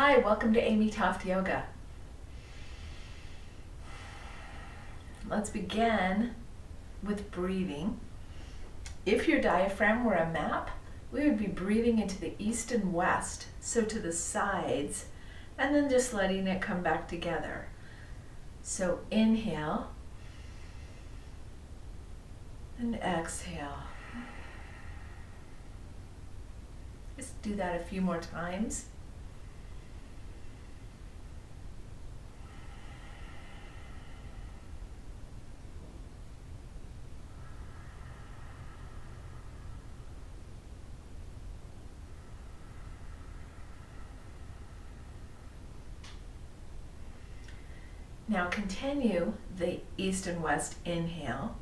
Hi, welcome to Amy Toft Yoga. Let's begin with breathing. If your diaphragm were a map, we would be breathing into the east and west, so to the sides, and then just letting it come back together. So inhale and exhale. Just do that a few more times. Now continue the east and west inhale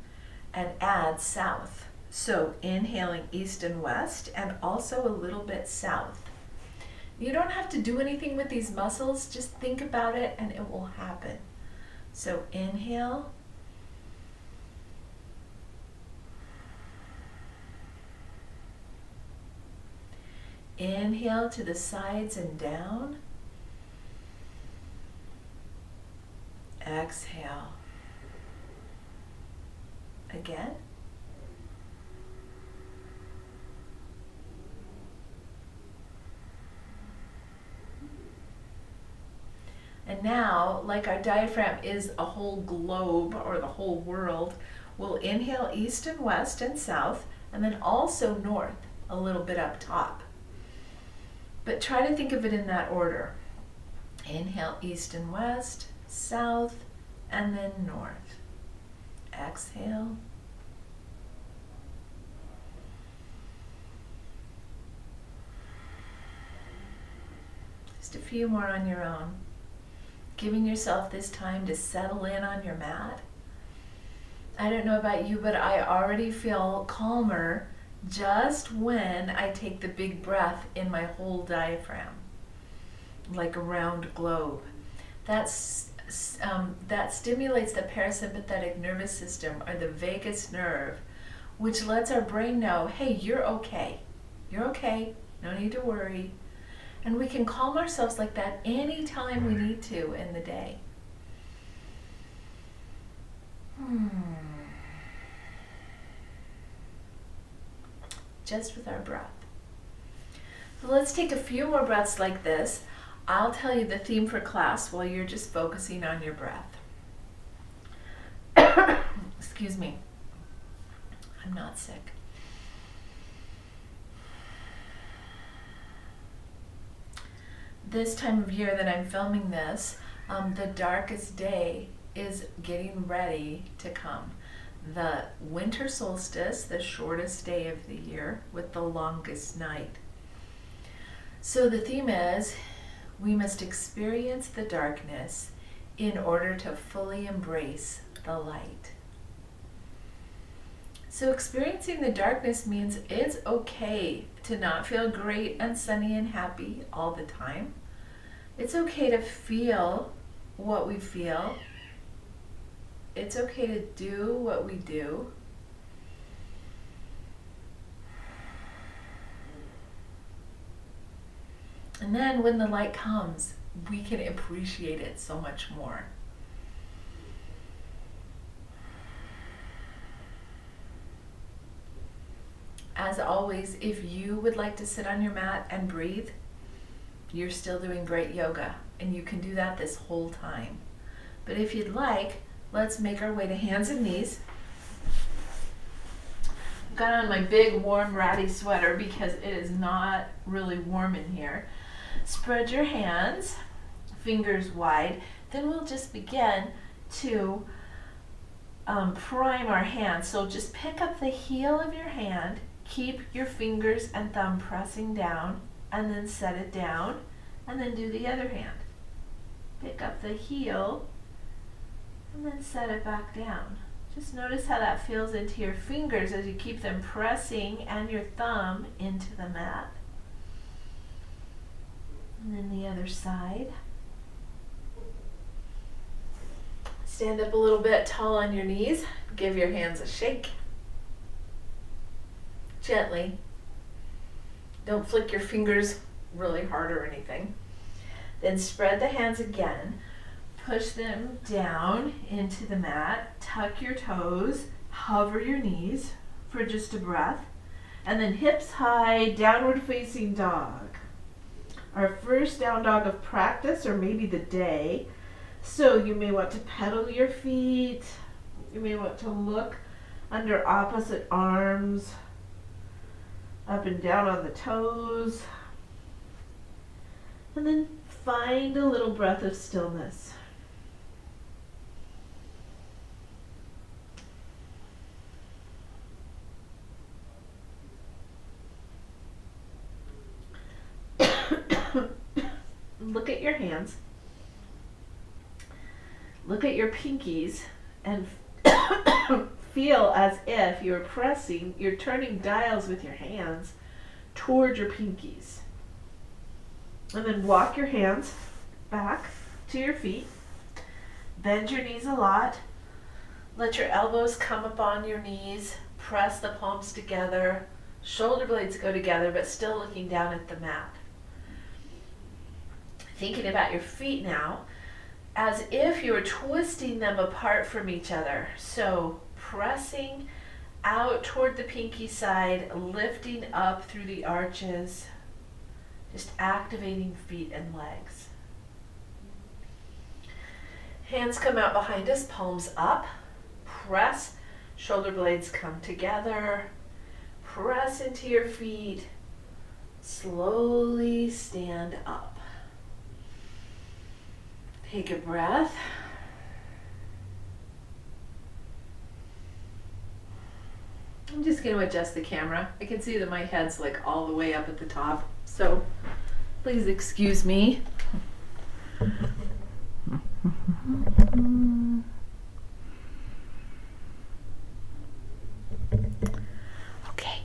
and add south. So inhaling east and west and also a little bit south. You don't have to do anything with these muscles, just think about it and it will happen. So inhale. Inhale to the sides and down. Exhale. Again. And now, like our diaphragm is a whole globe or the whole world, we'll inhale east and west and south, and then also north, a little bit up top. But try to think of it in that order. Inhale east and west, south, and then north. Exhale. Just a few more on your own. Giving yourself this time to settle in on your mat. I don't know about you, but I already feel calmer just when I take the big breath in my whole diaphragm, like a round globe. That stimulates the parasympathetic nervous system, or the vagus nerve, which lets our brain know, hey, you're okay. You're okay. No need to worry. And we can calm ourselves like that anytime we need to in the day. Just with our breath. So let's take a few more breaths like this. I'll tell you the theme for class while you're just focusing on your breath. Excuse me. I'm not sick. This time of year that I'm filming this, the darkest day is getting ready to come. The winter solstice, the shortest day of the year with the longest night. So the theme is, we must experience the darkness in order to fully embrace the light. So experiencing the darkness means it's okay to not feel great and sunny and happy all the time. It's okay to feel what we feel. It's okay to do what we do. And then when the light comes, we can appreciate it so much more. As always, if you would like to sit on your mat and breathe, you're still doing great yoga, and you can do that this whole time. But if you'd like, let's make our way to hands and knees. I've got on my big warm ratty sweater because it is not really warm in here. Spread your hands, fingers wide. Then we'll just begin to prime our hands. So just pick up the heel of your hand, keep your fingers and thumb pressing down, and then set it down, and then do the other hand. Pick up the heel, and then set it back down. Just notice how that feels into your fingers as you keep them pressing and your thumb into the mat. And then the other side. Stand up a little bit tall on your knees. Give your hands a shake. Gently. Don't flick your fingers really hard or anything. Then spread the hands again. Push them down into the mat. Tuck your toes. Hover your knees for just a breath. And then hips high, downward facing dog. Our first down dog of practice, or maybe the day. So you may want to pedal your feet. You may want to look under opposite arms, up and down on the toes. And then find a little breath of stillness. Look at your hands. Look at your pinkies and feel as if you're turning dials with your hands toward your pinkies. And then walk your hands back to your feet. Bend your knees a lot. Let your elbows come up on your knees. Press the palms together. Shoulder blades go together, but still looking down at the mat. Thinking about your feet now as if you were twisting them apart from each other. So pressing out toward the pinky side, lifting up through the arches, just activating feet and legs. Hands come out behind us, palms up. Press, shoulder blades come together. Press into your feet. Slowly stand up. Take a breath. I'm just going to adjust the camera. I can see that my head's like all the way up at the top, so please excuse me. Okay.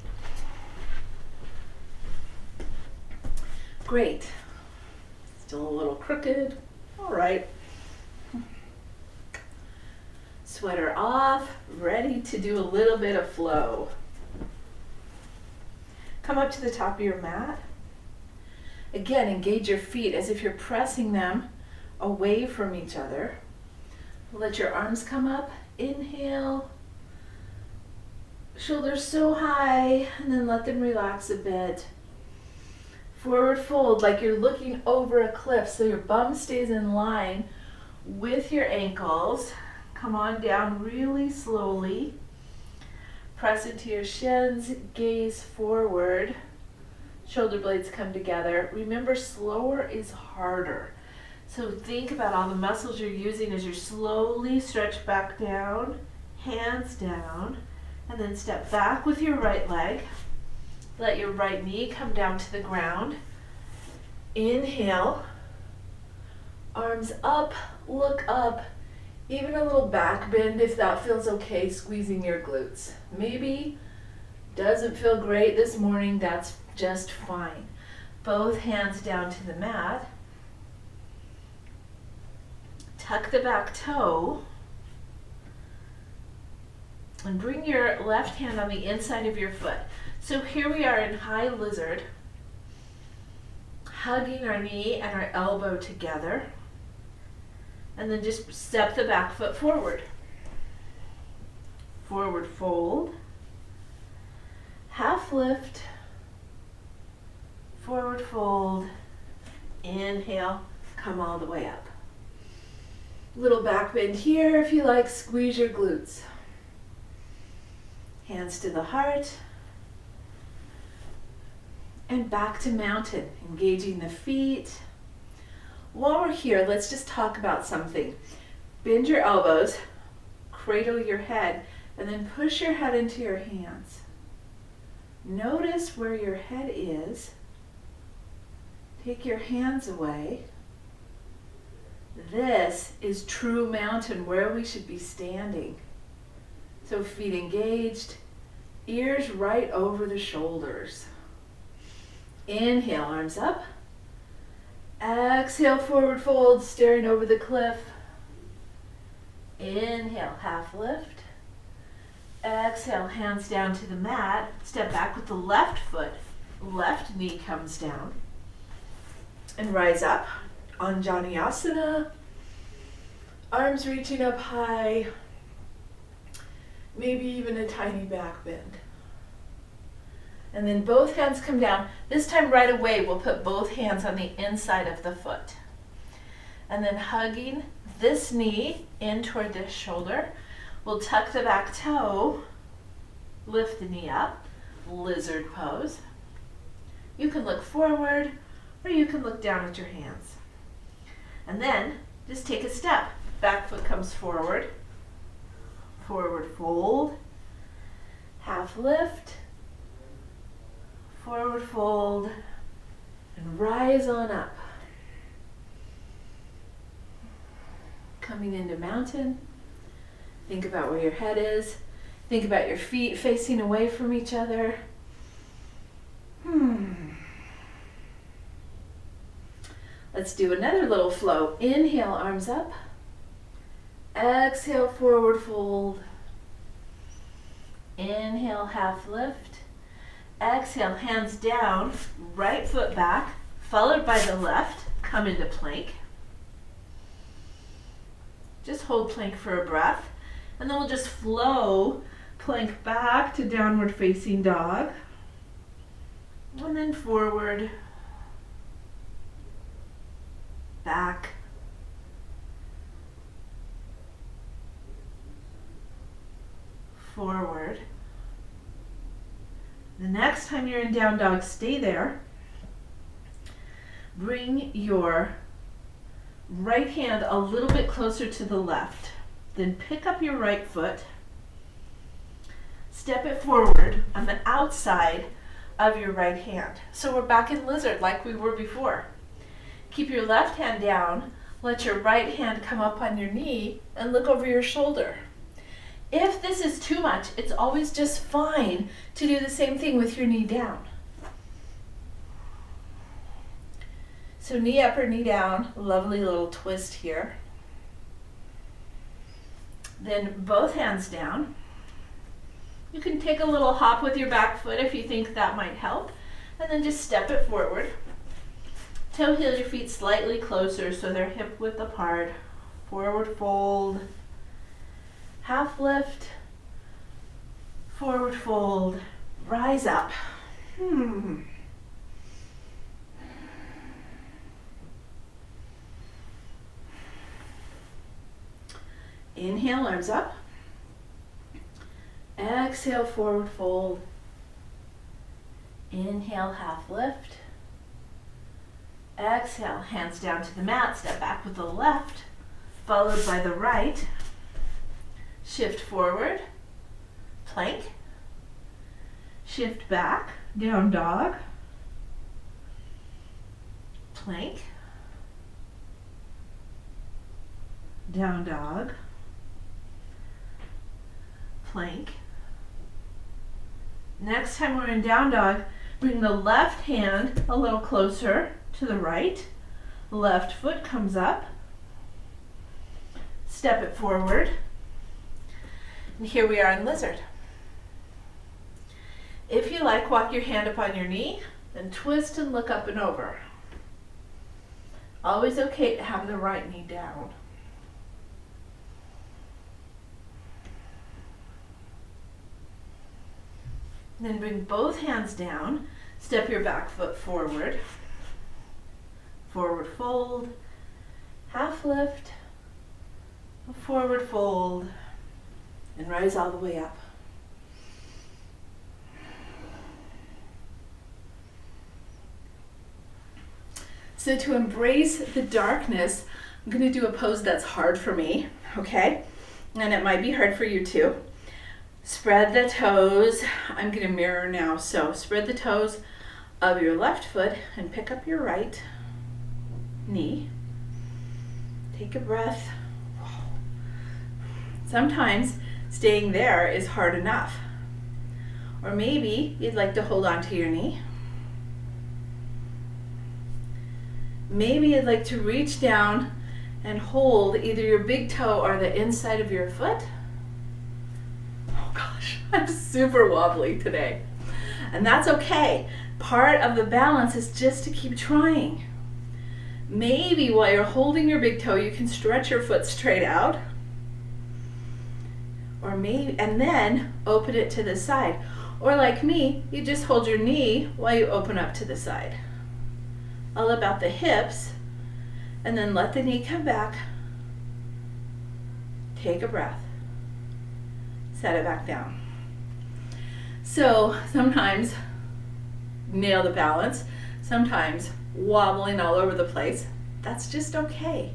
Great. Still a little crooked. All right. Sweater off, ready to do a little bit of flow. Come up to the top of your mat. Again, engage your feet as if you're pressing them away from each other. Let your arms come up. Inhale. Shoulders so high, and then let them relax a bit. Forward fold like you're looking over a cliff, so your bum stays in line with your ankles. Come on down really slowly. Press into your shins, gaze forward. Shoulder blades come together. Remember, slower is harder. So think about all the muscles you're using as you slowly stretch back down, hands down, and then step back with your right leg. Let your right knee come down to the ground. Inhale. Arms up, look up. Even a little back bend if that feels okay, squeezing your glutes. Maybe doesn't feel great this morning, that's just fine. Both hands down to the mat. Tuck the back toe. And bring your left hand on the inside of your foot. So here we are in high lizard, hugging our knee and our elbow together. And then just step the back foot forward. Forward fold. Half lift. Forward fold. Inhale, come all the way up. Little back bend here if you like, squeeze your glutes. Hands to the heart. And back to mountain, engaging the feet. While we're here, let's just talk about something. Bend your elbows, cradle your head, and then push your head into your hands. Notice where your head is. Take your hands away. This is true mountain, where we should be standing. So feet engaged, ears right over the shoulders. Inhale, arms up. Exhale, forward fold, staring over the cliff. Inhale, half lift. Exhale, hands down to the mat. Step back with the left foot. Left knee comes down. And rise up. on Vinyasa. Arms reaching up high, maybe even a tiny back bend. And then both hands come down. This time right away, we'll put both hands on the inside of the foot. And then hugging this knee in toward this shoulder. We'll tuck the back toe, lift the knee up, lizard pose. You can look forward or you can look down at your hands. And then just take a step. Back foot comes forward, forward fold, half lift, forward fold, and rise on up. Coming into mountain, think about where your head is, think about your feet facing away from each other. Let's do another little flow. Inhale, arms up. Exhale, forward fold. Inhale, half lift. Exhale, hands down, right foot back, followed by the left. Come into plank. Just hold plank for a breath. And then we'll just flow plank back to downward facing dog. And then forward, back, forward. The next time you're in down dog, stay there. Bring your right hand a little bit closer to the left. Then pick up your right foot, step it forward on the outside of your right hand. So we're back in lizard like we were before. Keep your left hand down, let your right hand come up on your knee and look over your shoulder. If this is too much, it's always just fine to do the same thing with your knee down. So knee up or knee down, lovely little twist here. Then both hands down. You can take a little hop with your back foot if you think that might help. And then just step it forward. Toe heel your feet slightly closer so they're hip width apart. Forward fold. Half lift, forward fold, rise up. Inhale, arms up. Exhale, forward fold. Inhale, half lift. Exhale, hands down to the mat, step back with the left, followed by the right. Shift forward, plank, shift back, down dog, plank, down dog, plank. Next time we're in down dog, bring the left hand a little closer to the right, left foot comes up, step it forward. And here we are in lizard. If you like, walk your hand up on your knee, then twist and look up and over. Always okay to have the right knee down. Then bring both hands down, step your back foot forward, forward fold, half lift, forward fold, and rise all the way up. So to embrace the darkness, I'm going to do a pose that's hard for me, okay? And it might be hard for you too. Spread the toes. I'm going to mirror now. So spread the toes of your left foot and pick up your right knee. Take a breath. Sometimes staying there is hard enough. Or maybe you'd like to hold on to your knee. Maybe you'd like to reach down and hold either your big toe or the inside of your foot. Oh gosh, I'm super wobbly today. And that's okay. Part of the balance is just to keep trying. Maybe while you're holding your big toe, you can stretch your foot straight out. Or maybe, and then open it to the side. Or like me, you just hold your knee while you open up to the side. All about the hips, and then let the knee come back. Take a breath. Set it back down. So sometimes nail the balance, sometimes wobbling all over the place. That's just okay.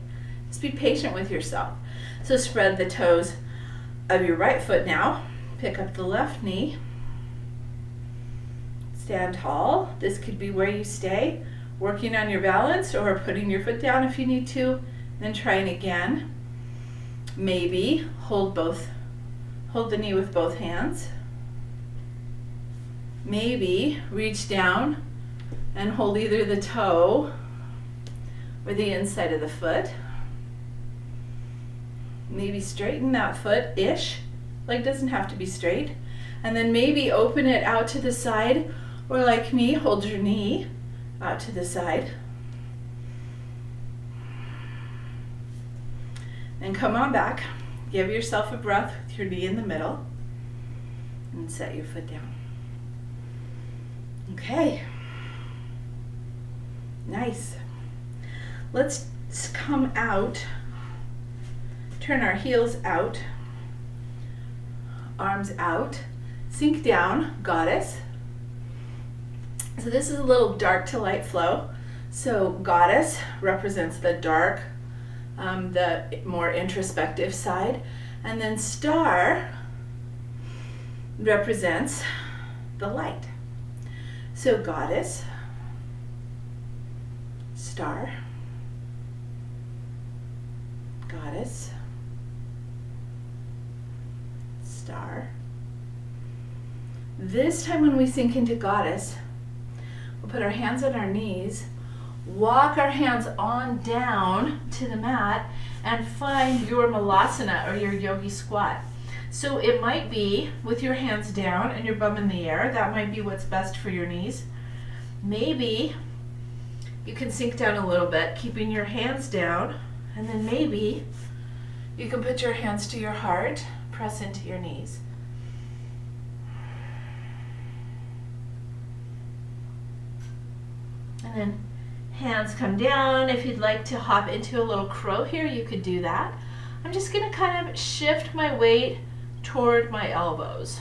Just be patient with yourself. So spread the toes of your right foot now. Pick up the left knee. Stand tall. This could be where you stay, working on your balance or putting your foot down if you need to, then trying again. Maybe hold the knee with both hands. Maybe reach down and hold either the toe or the inside of the foot. Maybe straighten that foot-ish, like doesn't have to be straight. And then maybe open it out to the side, or like me, hold your knee out to the side. And come on back. Give yourself a breath with your knee in the middle and set your foot down. Okay. Nice. Let's come out, turn our heels out, arms out, sink down, goddess. So this is a little dark to light flow. So goddess represents the dark, the more introspective side, and then star represents the light. So goddess, star, goddess, star. This time when we sink into goddess, we'll put our hands on our knees, walk our hands on down to the mat, and find your malasana or your yogi squat. So it might be with your hands down and your bum in the air. That might be what's best for your knees. Maybe you can sink down a little bit, keeping your hands down, and then maybe you can put your hands to your heart, press into your knees. And then hands come down. If you'd like to hop into a little crow here, you could do that. I'm just going to kind of shift my weight toward my elbows.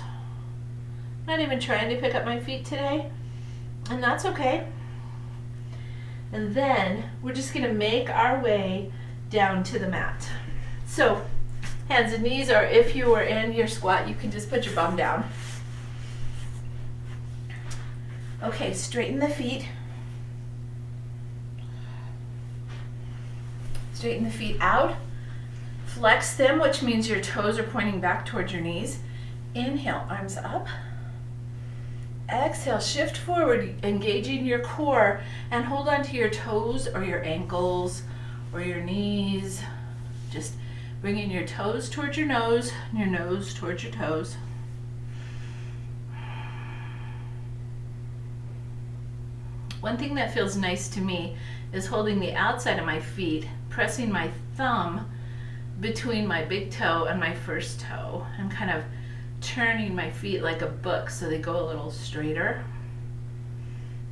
I'm not even trying to pick up my feet today, and that's okay. And then we're just going to make our way down to the mat. So hands and knees, or if you were in your squat, you can just put your bum down. Okay, straighten the feet. Straighten the feet out. Flex them, which means your toes are pointing back towards your knees. Inhale, arms up. Exhale, shift forward, engaging your core, and hold on to your toes or your ankles or your knees. Just bringing your toes towards your nose and your nose towards your toes. One thing that feels nice to me is holding the outside of my feet, pressing my thumb between my big toe and my first toe, and kind of turning my feet like a book so they go a little straighter.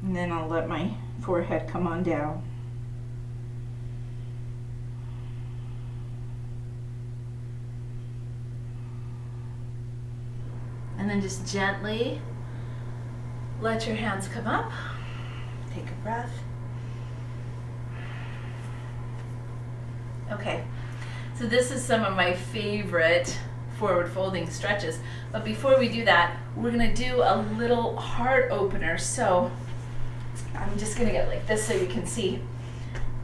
And then I'll let my forehead come on down. And then just gently let your hands come up. Take a breath. Okay, so this is some of my favorite forward folding stretches. But before we do that, we're gonna do a little heart opener. So I'm just gonna get like this so you can see.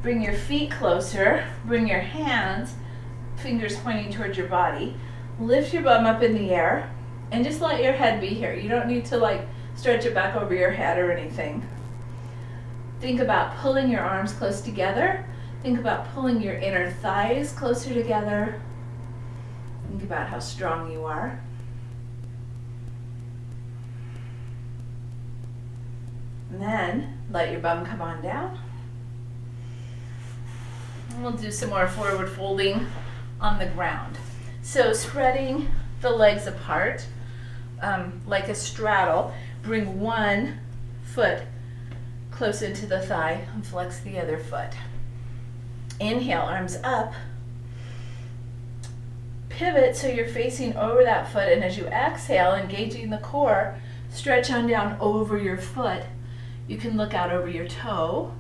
Bring your feet closer, bring your hands, fingers pointing towards your body. Lift your bum up in the air and just let your head be here. You don't need to like stretch it back over your head or anything. Think about pulling your arms close together. Think about pulling your inner thighs closer together. Think about how strong you are. And then let your bum come on down. And we'll do some more forward folding on the ground. So spreading the legs apart like a straddle, bring one foot close into the thigh and flex the other foot. Inhale, arms up. Pivot so you're facing over that foot, and as you exhale, engaging the core, stretch on down over your foot. You can look out over your toe.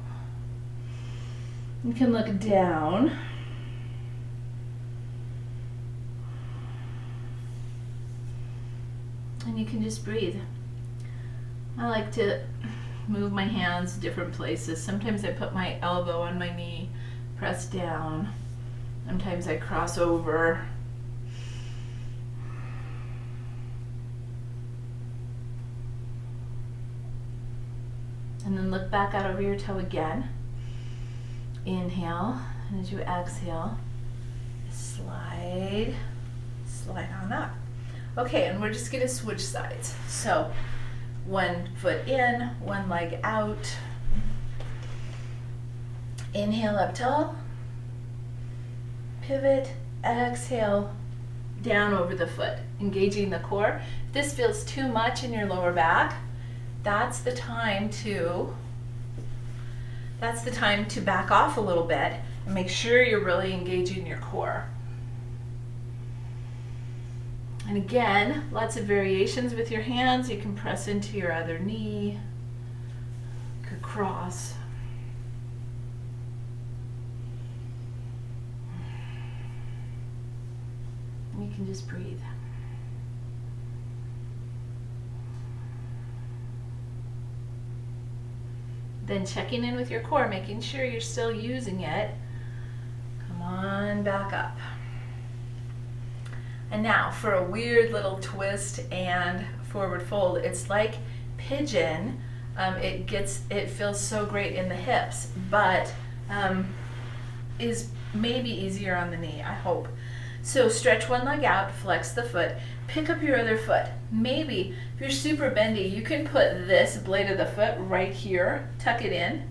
You can look down. And you can just breathe. I like to move my hands different places. Sometimes I put my elbow on my knee, press down. Sometimes I cross over. And then look back out over your toe again. Inhale, and as you exhale, slide on up. Okay, and we're just gonna switch sides. So, one foot in, one leg out. Inhale up tall. Pivot, exhale, down over the foot, engaging the core. If this feels too much in your lower back, that's the time to back off a little bit and make sure you're really engaging your core. And again, lots of variations with your hands. You can press into your other knee, you could cross. And you can just breathe. Then checking in with your core, making sure you're still using it. Come on back up. And now for a weird little twist and forward fold. It's like pigeon. It feels so great in the hips, but is maybe easier on the knee, I hope. So stretch one leg out, flex the foot, pick up your other foot. Maybe if you're super bendy, you can put this blade of the foot right here, tuck it in.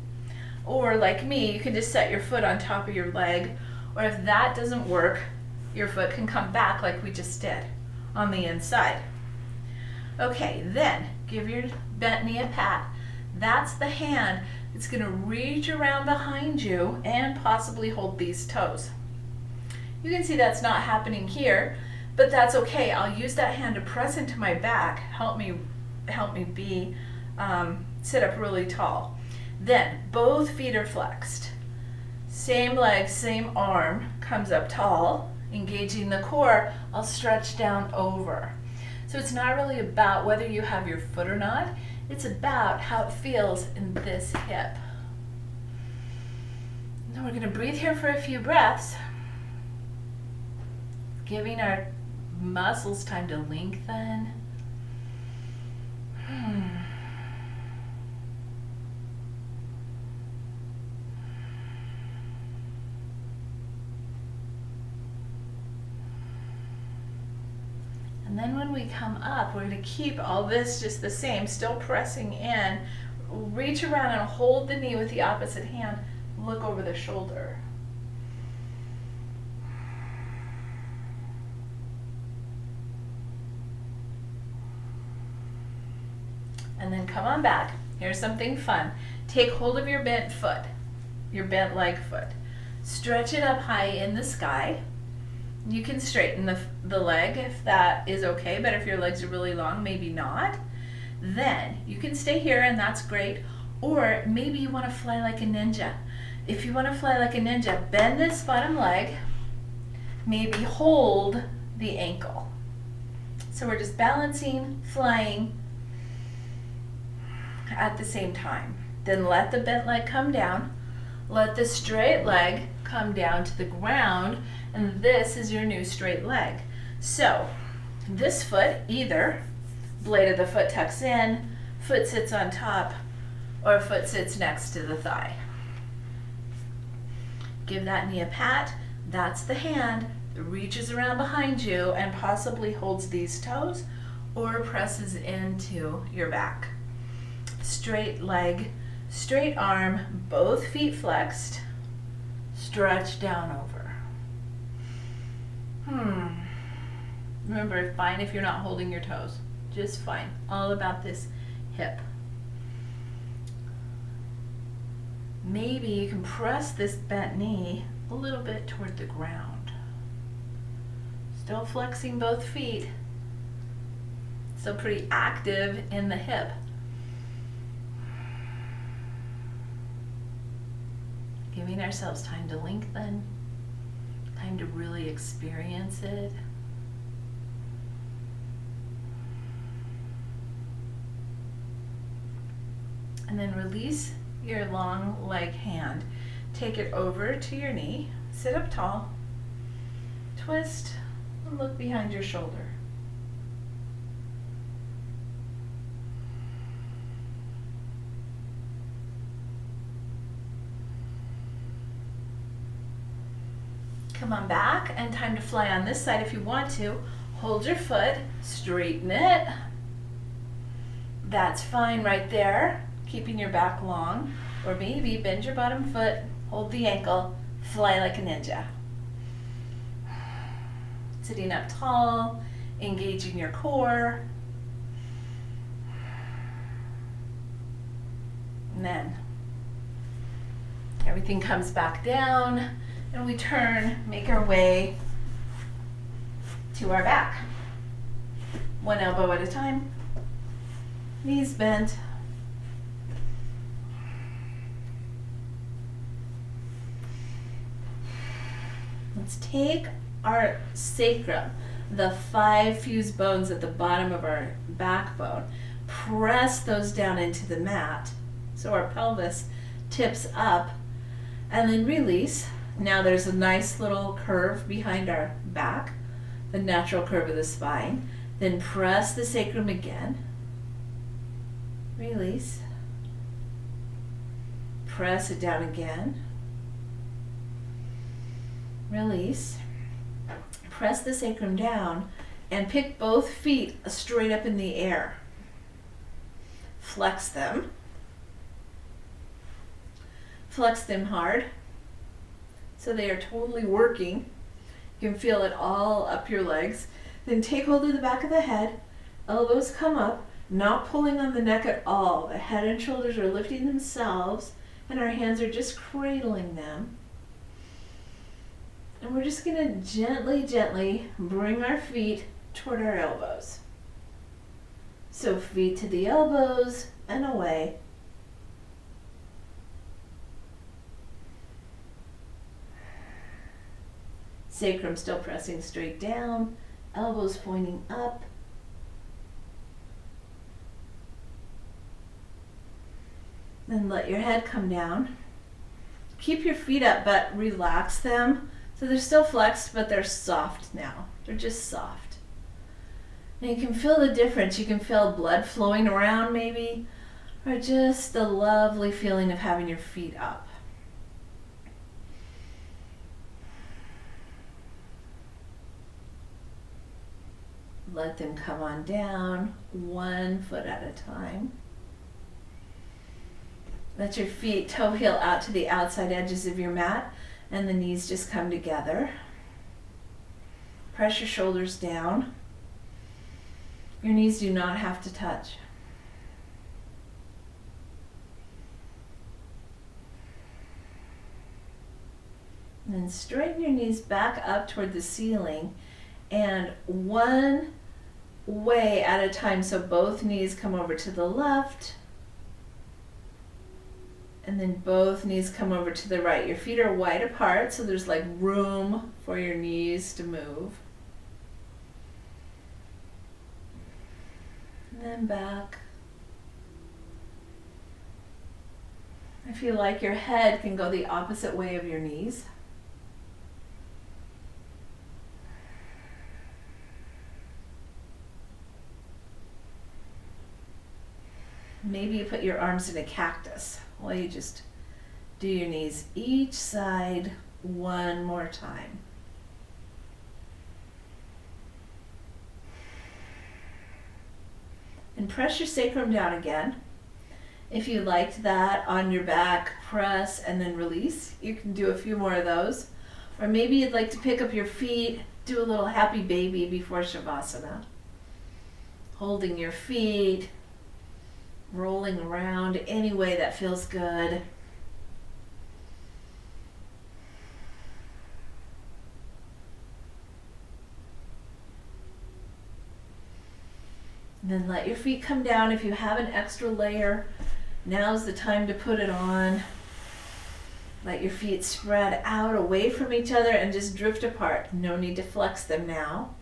Or like me, you can just set your foot on top of your leg. Or if that doesn't work, your foot can come back like we just did on the inside. Okay, then give your bent knee a pat. That's the hand that's gonna reach around behind you and possibly hold these toes. You can see that's not happening here, but that's okay. I'll use that hand to press into my back, help me be sit up really tall. Then both feet are flexed. Same leg, same arm comes up tall, engaging the core. I'll stretch down over. So it's not really about whether you have your foot or not. It's about how it feels in this hip. Now we're going to breathe here for a few breaths, giving our muscles time to lengthen. And then when we come up, we're going to keep all this just the same, still pressing in. Reach around and hold the knee with the opposite hand. Look over the shoulder. And then come on back. Here's something fun. Take hold of your bent foot, your bent leg foot. Stretch it up high in the sky. You can straighten the leg if that is okay, but if your legs are really long, maybe not. Then you can stay here and that's great. Or maybe you want to fly like a ninja. If you want to fly like a ninja, bend this bottom leg, maybe hold the ankle. So we're just balancing, flying at the same time. Then let the bent leg come down. Let the straight leg come down to the ground, and this is your new straight leg. So this foot, either blade of the foot tucks in, foot sits on top, or foot sits next to the thigh. Give that knee a pat. That's the hand that reaches around behind you and possibly holds these toes or presses into your back. Straight leg, straight arm, both feet flexed. Stretch down over. Remember, fine if you're not holding your toes. Just fine. All about this hip. Maybe you can press this bent knee a little bit toward the ground. Still flexing both feet. Still pretty active in the hip. Giving ourselves time to lengthen, time to really experience it. And then release your long leg hand. Take it over to your knee, sit up tall, twist, and look behind your shoulder. Come on back, and time to fly on this side if you want to. Hold your foot, straighten it. That's fine right there, keeping your back long. Or maybe bend your bottom foot, hold the ankle, fly like a ninja. Sitting up tall, engaging your core. And then everything comes back down, and we turn, make our way to our back. One elbow at a time, knees bent. Let's take our sacrum, the 5 fused bones at the bottom of our backbone, press those down into the mat so our pelvis tips up, and then release. Now there's a nice little curve behind our back, the natural curve of the spine. Then press the sacrum again. Release. Press it down again. Release. Press the sacrum down and pick both feet straight up in the air. Flex them. Flex them hard so they are totally working. You can feel it all up your legs. Then take hold of the back of the head. Elbows come up, not pulling on the neck at all. The head and shoulders are lifting themselves, and our hands are just cradling them. And we're just going to gently, gently bring our feet toward our elbows. So feet to the elbows and away. Sacrum still pressing straight down, elbows pointing up. Then let your head come down. Keep your feet up, but relax them. So they're still flexed, but they're soft now. They're just soft. And you can feel the difference. You can feel blood flowing around maybe, or just the lovely feeling of having your feet up. Let them come on down, 1 foot at a time. Let your feet toe heel out to the outside edges of your mat, and the knees just come together. Press your shoulders down. Your knees do not have to touch. And then straighten your knees back up toward the ceiling, and one way at a time, so both knees come over to the left, and then both knees come over to the right. Your feet are wide apart, so there's like room for your knees to move. And then back. If you like, your head can go the opposite way of your knees. Maybe you put your arms in a cactus while you just do your knees each side one more time. And press your sacrum down again. If you liked that on your back, press and then release. You can do a few more of those. Or maybe you'd like to pick up your feet, do a little happy baby before Shavasana. Holding your feet, rolling around any way that feels good. And then let your feet come down. If you have an extra layer, now's the time to put it on. Let your feet spread out away from each other and just drift apart. No need to flex them now.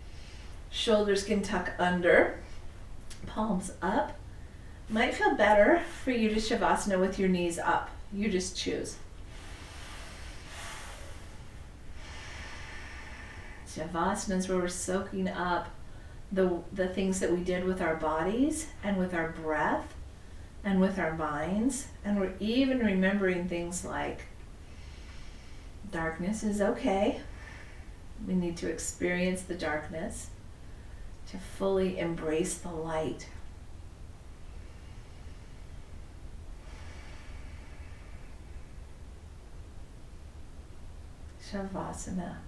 Shoulders can tuck under, palms up. Might feel better for you to Shavasana with your knees up. You just choose. Shavasana is where we're soaking up the things that we did with our bodies and with our breath and with our minds. And we're even remembering things like darkness is okay. We need to experience the darkness to fully embrace the light. Shavasana.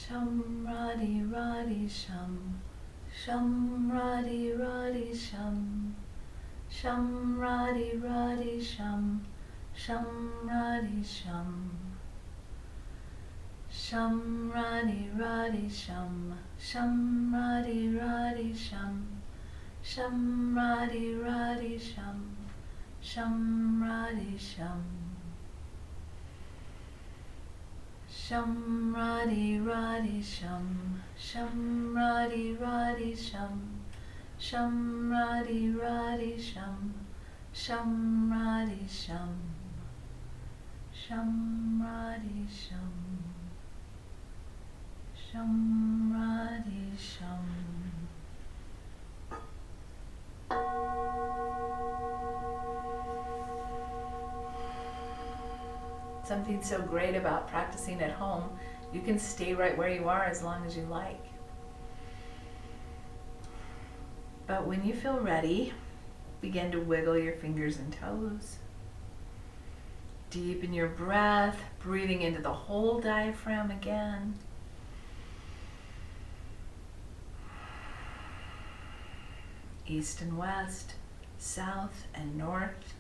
Sham Radhi Radhi Sham, Sham Radhi Radhi Sham, Sham Radhi Radhi Sham, Sham Radhi Sham, Sham Radhi Radhi Sham, Sham Radhi Radhi Sham, Sham Radhi Radhi Sham, Sham Radhi Sham. Sham Radhi Radhi Sham, Sham Radhi Radhi Sham, Sham Radhi Radhi Sham, Sham Radhi Sham, Sham Radhi Sham, Sham Radhi Sham. Something so great about practicing at home, you can stay right where you are as long as you like. But when you feel ready, begin to wiggle your fingers and toes. Deepen your breath, breathing into the whole diaphragm again. East and west, south and north.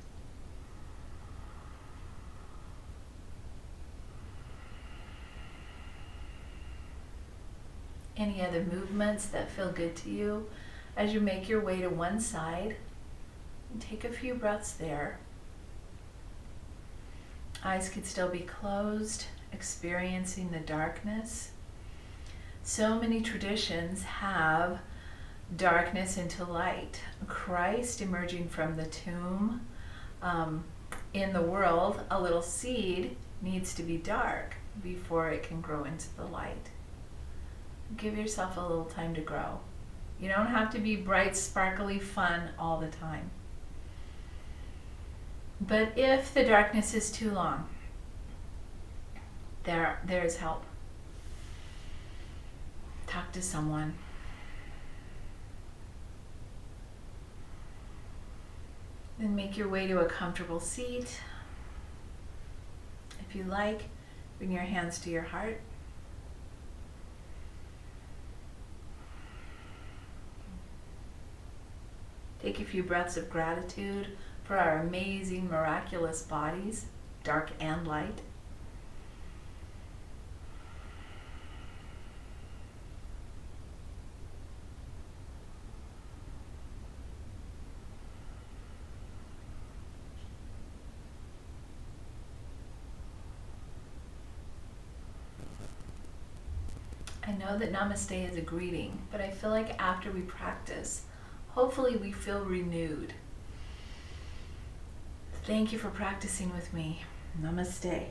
Any other movements that feel good to you as you make your way to one side. And take a few breaths there. Eyes could still be closed, experiencing the darkness. So many traditions have darkness into light. Christ emerging from the tomb. In the world, a little seed needs to be dark before it can grow into the light. Give yourself a little time to grow. You don't have to be bright, sparkly, fun all the time. But if the darkness is too long, there is help. Talk to someone. Then make your way to a comfortable seat. If you like, bring your hands to your heart. Take a few breaths of gratitude for our amazing, miraculous bodies, dark and light. I know that namaste is a greeting, but I feel like after we practice, hopefully we feel renewed. Thank you for practicing with me. Namaste.